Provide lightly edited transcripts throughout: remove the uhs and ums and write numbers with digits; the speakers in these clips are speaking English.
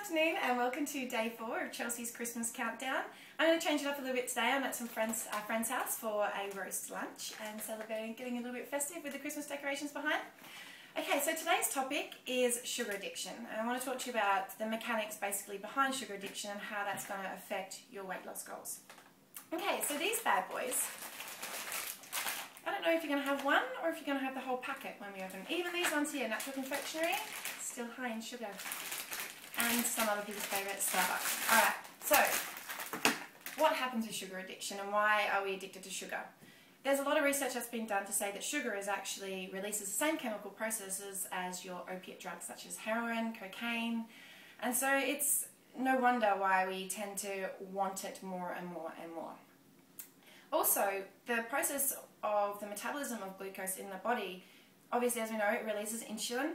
afternoon and welcome to day 4 of Chelsea's Christmas countdown. I'm going to change it up a little bit today. I'm at our friend's house for a roast lunch and celebrating, getting a little bit festive with the Christmas decorations behind. Okay, so today's topic is sugar addiction, and I want to talk to you about the mechanics basically behind sugar addiction and how that's going to affect your weight loss goals. Okay, so these bad boys, I don't know if you're going to have one or if you're going to have the whole packet when we open. Even these ones here, natural confectionery, still high in sugar. And some other people's favourite, Starbucks. Alright, so what happens with sugar addiction and why are we addicted to sugar? There's a lot of research that's been done to say that sugar is actually releases the same chemical processes as your opiate drugs such as heroin, cocaine, and so it's no wonder why we tend to want it more and more and more. Also, the process of the metabolism of glucose in the body, obviously as we know, it releases insulin,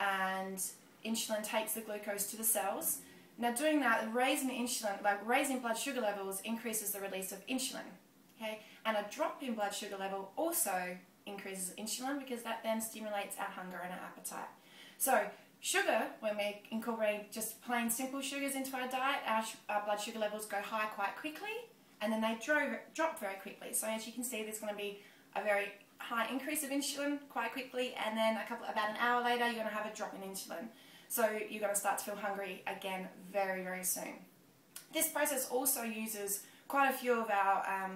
and insulin takes the glucose to the cells. Now doing that, raising insulin, like raising blood sugar levels, increases the release of insulin. Okay? And a drop in blood sugar level also increases insulin because that then stimulates our hunger and our appetite. So sugar, when we incorporate just plain simple sugars into our diet, our blood sugar levels go high quite quickly and then they drop very quickly. So as you can see, there's going to be a very high increase of insulin quite quickly, and then about an hour later you're going to have a drop in insulin. So you're going to start to feel hungry again very, very soon. This process also uses quite a few of our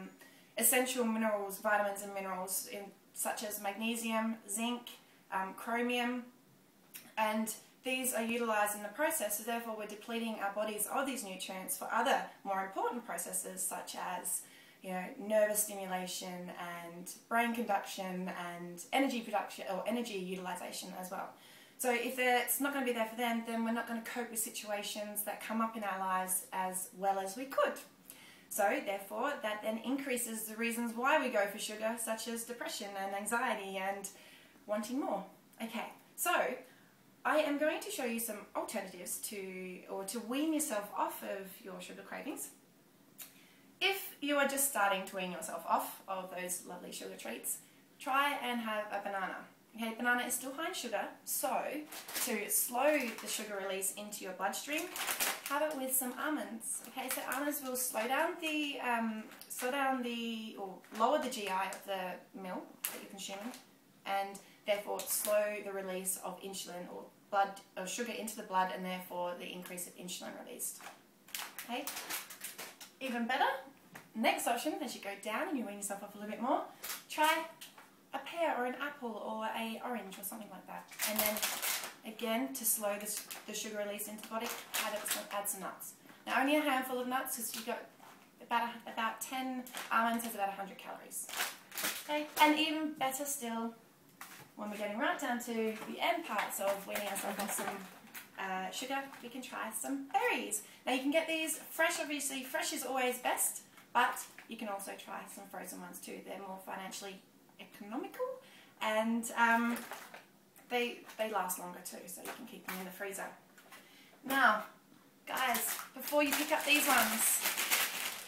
essential minerals, vitamins and minerals, such as magnesium, zinc, chromium, and these are utilised in the process, so therefore we're depleting our bodies of these nutrients for other more important processes such as nervous stimulation and brain conduction and energy production or energy utilisation as well. So if it's not going to be there for them, then we're not going to cope with situations that come up in our lives as well as we could. So therefore that then increases the reasons why we go for sugar, such as depression and anxiety and wanting more. Okay, so I am going to show you some alternatives to wean yourself off of your sugar cravings. If you are just starting to wean yourself off of those lovely sugar treats, try and have a banana. Okay, banana is still high in sugar, so to slow the sugar release into your bloodstream, have it with some almonds. Okay, so almonds will lower the GI of the meal that you're consuming, and therefore slow the release of insulin or sugar into the blood, and therefore the increase of insulin released. Okay, even better, next option, as you go down and you wean yourself off a little bit more, try a pear or an apple or an orange or something like that. And then again, to slow the sugar release into the body, add some nuts. Now only a handful of nuts, because you've got about 10 almonds has about 100 calories. Okay, and even better still, when we're getting right down to the end parts of weaning ourselves off some sugar, we can try some berries. Now you can get these fresh, obviously fresh is always best, but you can also try some frozen ones too. They're more financially economical, and they last longer too, so you can keep them in the freezer. Now guys, before you pick up these ones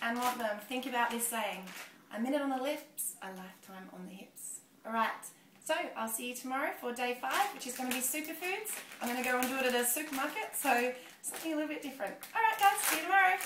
and want them, think about this saying: a minute on the lips, a lifetime on the hips. Alright, so I'll see you tomorrow for day 5, which is going to be superfoods. I'm going to go and do it at a supermarket, so something a little bit different. Alright guys, see you tomorrow.